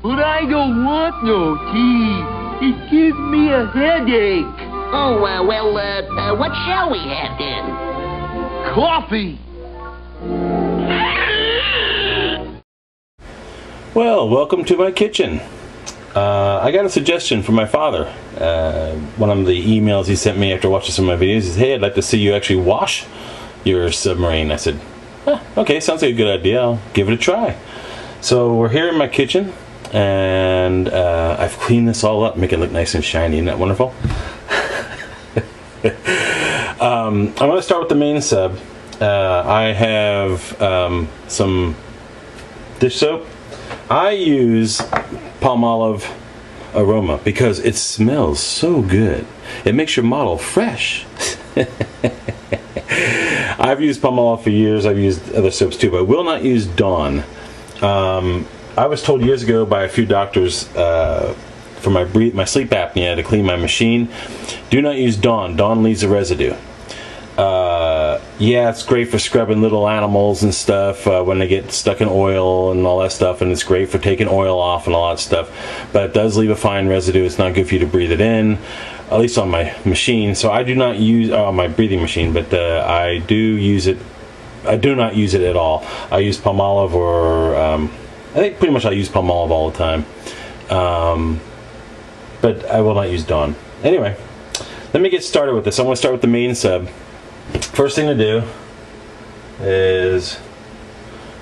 But I don't want no tea. It gives me a headache. Oh, well, what shall we have then? Coffee. Well, welcome to my kitchen. I got a suggestion from my father. One of the emails he sent me after watching some of my videos is, hey, I'd like to see you actually wash your submarine. I said, okay, sounds like a good idea. I'll give it a try. So we're here in my kitchen, and I've cleaned this all up, make it look nice and shiny. Isn't that wonderful? I'm going to start with the main sub. I have some dish soap. I use Palmolive Aroma because it smells so good. It makes your model fresh. I've used Palmolive for years. I've used other soaps too, but I will not use Dawn. I was told years ago by a few doctors for my sleep apnea to clean my machine, do not use Dawn. Dawn leaves a residue. Yeah, it's great for scrubbing little animals and stuff when they get stuck in oil and all that stuff, and it's great for taking oil off and all that stuff, but it does leave a fine residue. It's not good for you to breathe it in, at least on my machine. So I do not use my breathing machine, but I do use it. I do not use it at all. I use Palmolive, or I think pretty much I use Palmolive all the time, but I will not use Dawn. Anyway, let me get started with this. I'm going to start with the main sub. First thing to do is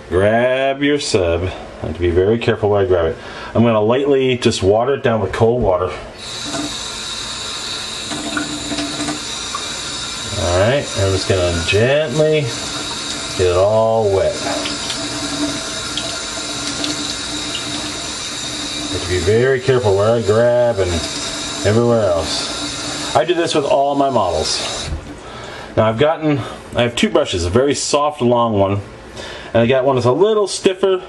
grab your sub. I have to be very careful where I grab it. I'm going to lightly just water it down with cold water. Alright, I'm just going to gently get it all wet. I have to be very careful where I grab and everywhere else. I do this with all my models. Now I have two brushes, a very soft long one, and I got one that's a little stiffer,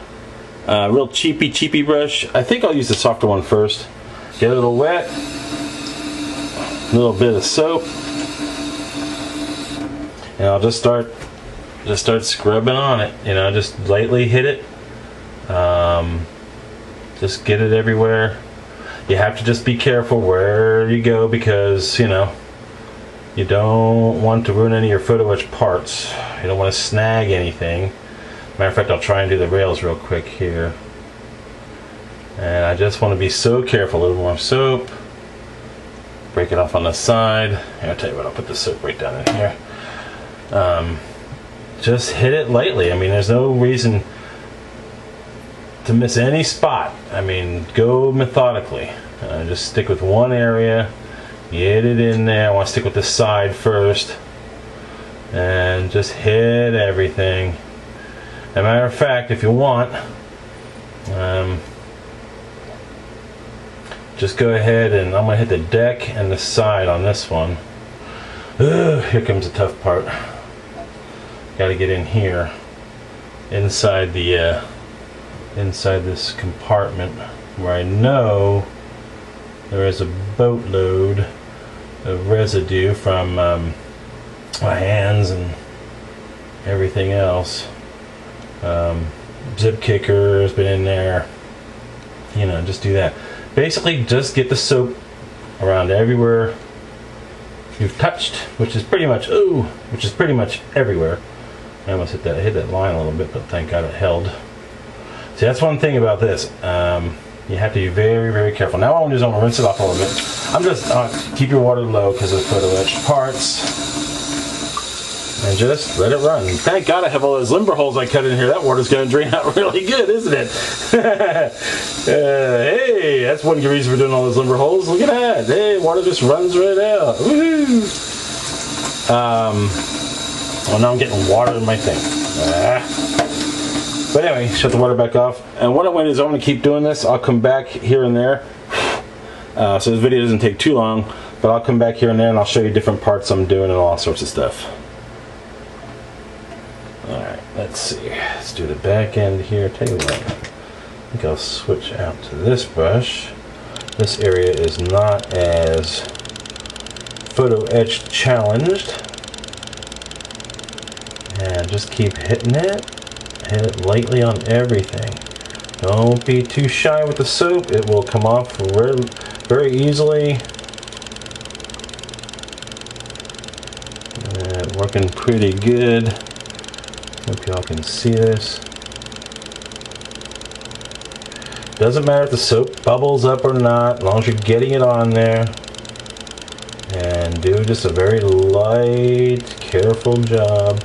real cheapy brush. I think I'll use the softer one first. Get a little wet, a little bit of soap, and I'll just start scrubbing on it. You know, just lightly hit it. Just get it everywhere. You have to just be careful where you go because, you know, you don't want to ruin any of your photo etch parts. You don't want to snag anything. Matter of fact, I'll try and do the rails real quick here. And I just want to be so careful. A little more soap. Break it off on the side. Here, I'll tell you what, I'll put the soap right down in here. Just hit it lightly. I mean, there's no reason to miss any spot. I mean, go methodically. Just stick with one area. Get it in there. I want to stick with the side first. And just hit everything. As a matter of fact, if you want, just go ahead and I'm going to hit the deck and the side on this one. Ugh, here comes the tough part. Got to get in here. Inside the inside this compartment where I know there is a boatload of residue from my hands and everything else. Zip kicker has been in there. You know, just do that. Basically, just get the soap around everywhere you've touched, which is pretty much everywhere. I almost hit that line a little bit, but thank God it held. See, that's one thing about this. You have to be very, very careful. Now what I'm going to do is I'm going to rinse it off a little bit. I'm just, keep your water low because of photo etch parts. And just let it run. Thank God I have all those limber holes I cut in here. That water's going to drain out really good, isn't it? Hey, that's one good reason for doing all those limber holes. Look at that. Hey, water just runs right out. Woohoo! Well, now I'm getting water in my thing. But anyway, shut the water back off. And what I'm going to do is I'm going to keep doing this. I'll come back here and there. So this video doesn't take too long, but I'll come back here and there and I'll show you different parts I'm doing and all sorts of stuff. Alright, let's see. Let's do the back end here. Tell you what, I think I'll switch out to this brush. This area is not as photo etch challenged. And just keep hitting it. Hit it lightly on everything. Don't be too shy with the soap. It will come off very, very easily. Working pretty good. Hope y'all can see this. Doesn't matter if the soap bubbles up or not, as long as you're getting it on there. And do just a very light, careful job.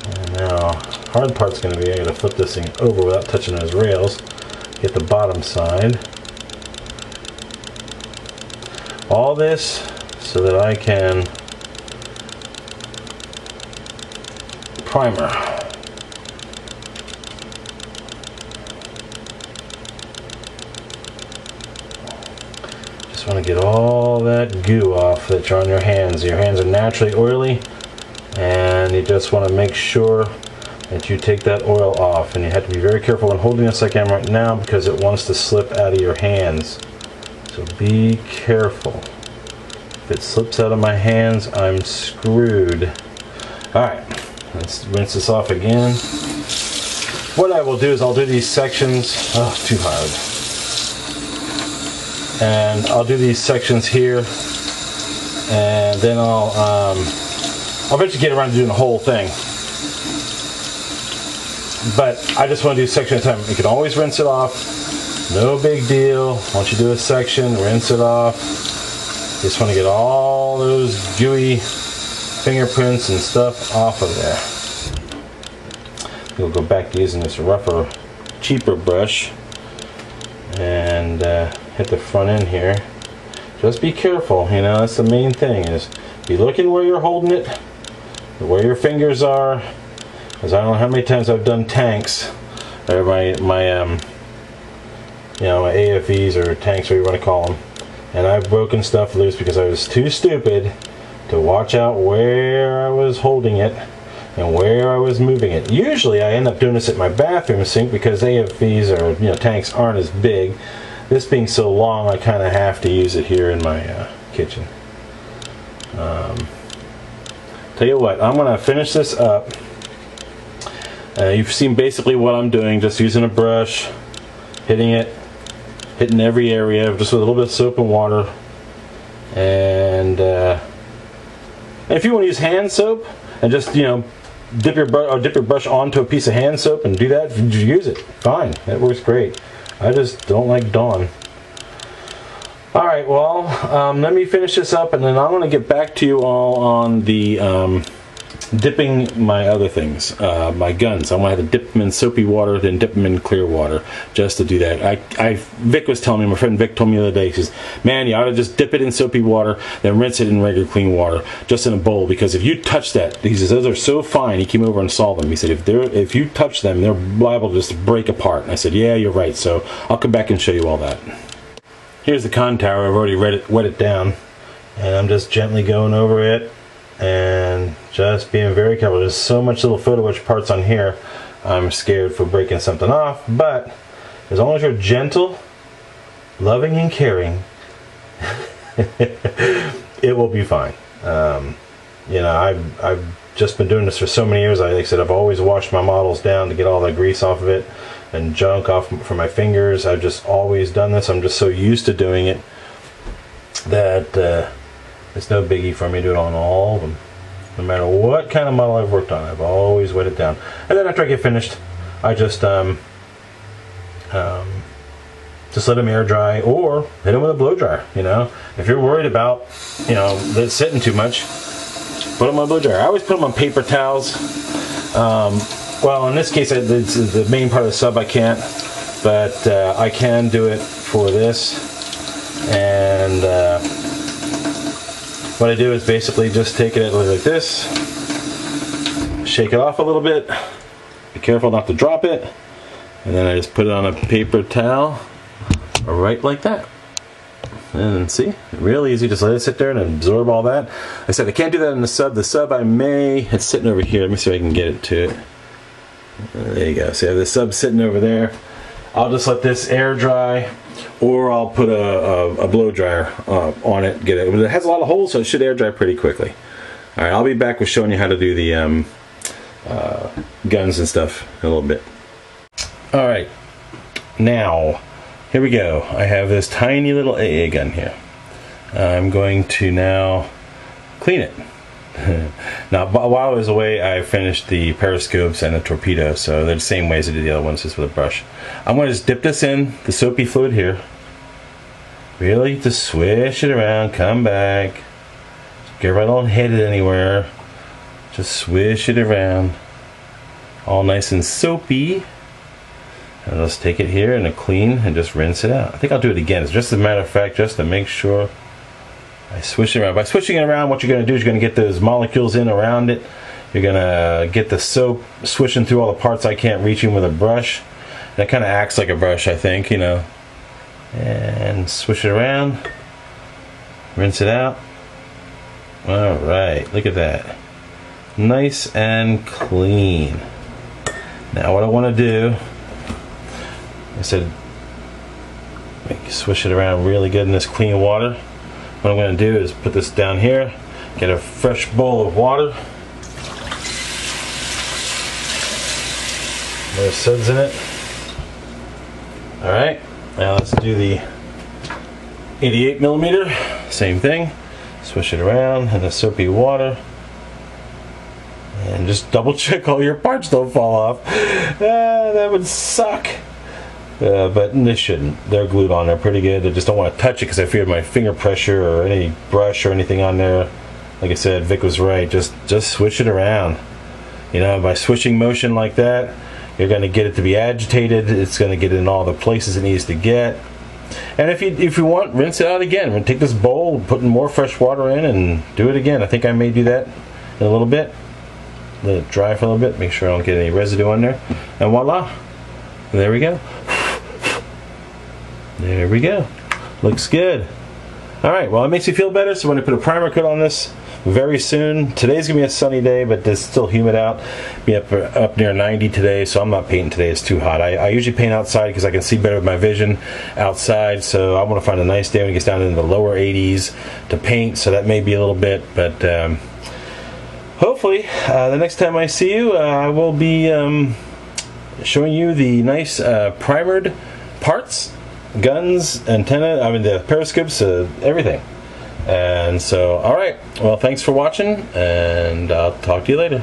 And now, hard part's going to be I got to flip this thing over without touching those rails. Get the bottom side. All this so that I can primer. Just want to get all that goo off that's on your hands. Your hands are naturally oily, and you just want to make sure that you take that oil off. And you have to be very careful when holding this like I am right now, because it wants to slip out of your hands. So be careful. If it slips out of my hands, I'm screwed. Alright, let's rinse this off again. What I will do is I'll do these sections. Oh, too hard. And I'll do these sections here, and then I'll eventually get around to doing the whole thing. But I just want to do a section at a time. You can always rinse it off. No big deal. Once you do a section, rinse it off. Just want to get all those gooey fingerprints and stuff off of there. We'll go back to using this rougher, cheaper brush and hit the front end here. Just be careful, you know, that's the main thing, is be looking where you're holding it, where your fingers are, because I don't know how many times I've done tanks, or my you know, my AFEs or tanks, whatever you want to call them, and I've broken stuff loose because I was too stupid to watch out where I was holding it and where I was moving it. Usually I end up doing this at my bathroom sink because AFEs or, you know, tanks aren't as big. This being so long, I kind of have to use it here in my kitchen. Tell you what, I'm going to finish this up. You've seen basically what I'm doing, just using a brush, hitting every area, just with a little bit of soap and water. And if you want to use hand soap and just, you know, dip your brush onto a piece of hand soap and do that, use it. Fine, that works great. I just don't like Dawn. Alright, well, let me finish this up, and then I'm going to get back to you all on the dipping my other things, my guns. I'm going to have to dip them in soapy water, then dip them in clear water, just to do that. Vic was telling me, my friend Vic told me the other day, he says, man, you ought to just dip it in soapy water, then rinse it in regular clean water, just in a bowl, because if you touch that, he says, those are so fine. He came over and saw them. He said, if you touch them, they're liable to just break apart. And I said, yeah, you're right. So I'll come back and show you all that. Here's the con tower. I've already wet it down, and I'm just gently going over it and just being very careful. There's so much little photo etch parts on here, I'm scared for breaking something off, but as long as you're gentle, loving and caring, it will be fine. You know, I've just been doing this for so many years. Like I said, I've always washed my models down to get all the grease off of it and junk off from my fingers. I've just always done this. I'm just so used to doing it that it's no biggie for me to do it on all of them. No matter what kind of model I've worked on, I've always wet it down. And then after I get finished, I just let them air dry or hit them with a blow dryer. You know, if you're worried about, you know, that sitting too much, put them on a blow dryer. I always put them on paper towels. Well, in this case, it's the main part of the sub I can't, but I can do it for this. And what I do is basically just take it like this, shake it off a little bit, be careful not to drop it, and then I just put it on a paper towel, right like that. And see, real easy, just let it sit there and absorb all that. I said I can't do that in the sub. The sub it's sitting over here. Let me see if I can get it to it. There you go. See, I have the sub sitting over there. I'll just let this air dry, or I'll put a blow dryer on it. Get it. It has a lot of holes, so it should air dry pretty quickly. All right, I'll be back with showing you how to do the guns and stuff in a little bit. All right, now here we go. I have this tiny little AA gun here. I'm going to now clean it. Now, while I was away, I finished the periscopes and the torpedo, so they're the same ways I did the other ones, just with a brush. I'm going to just dip this in the soapy fluid here. Really, just swish it around, come back. Get right, don't hit it anywhere. Just swish it around. All nice and soapy. And let's take it here and clean and just rinse it out. I think I'll do it again. It's just a matter of fact, just to make sure I swish it around. By swishing it around, what you're going to do is you're going to get those molecules in around it. You're going to get the soap swishing through all the parts I can't reach in with a brush. And it kind of acts like a brush, I think, you know. And swish it around. Rinse it out. Alright, look at that. Nice and clean. Now what I want to do, I said, swish it around really good in this clean water. What I'm going to do is put this down here, get a fresh bowl of water. There's suds in it. Alright, now let's do the 88mm. Same thing. Swish it around in the soapy water. And just double check all your parts don't fall off. That would suck. But they shouldn't. They're glued on there pretty good. I just don't want to touch it because I fear my finger pressure or any brush or anything on there. Like I said, Vic was right. Just swish it around. You know, by swishing motion like that, you're going to get it to be agitated. It's going to get in all the places it needs to get. And if you want, rinse it out again. Take this bowl, put more fresh water in, and do it again. I think I may do that in a little bit. Let it dry for a little bit. Make sure I don't get any residue on there. And voila. There we go. There we go. Looks good. Alright, well, it makes me feel better, so I'm going to put a primer coat on this very soon. Today's going to be a sunny day, but it's still humid out. Be up near 90 today, so I'm not painting today. It's too hot. I usually paint outside because I can see better with my vision outside, so I want to find a nice day when it gets down into the lower 80s to paint, so that may be a little bit, but hopefully the next time I see you, I will be showing you the nice primered parts, guns, antenna, I mean the periscopes, everything. And so, alright, well, thanks for watching, and I'll talk to you later.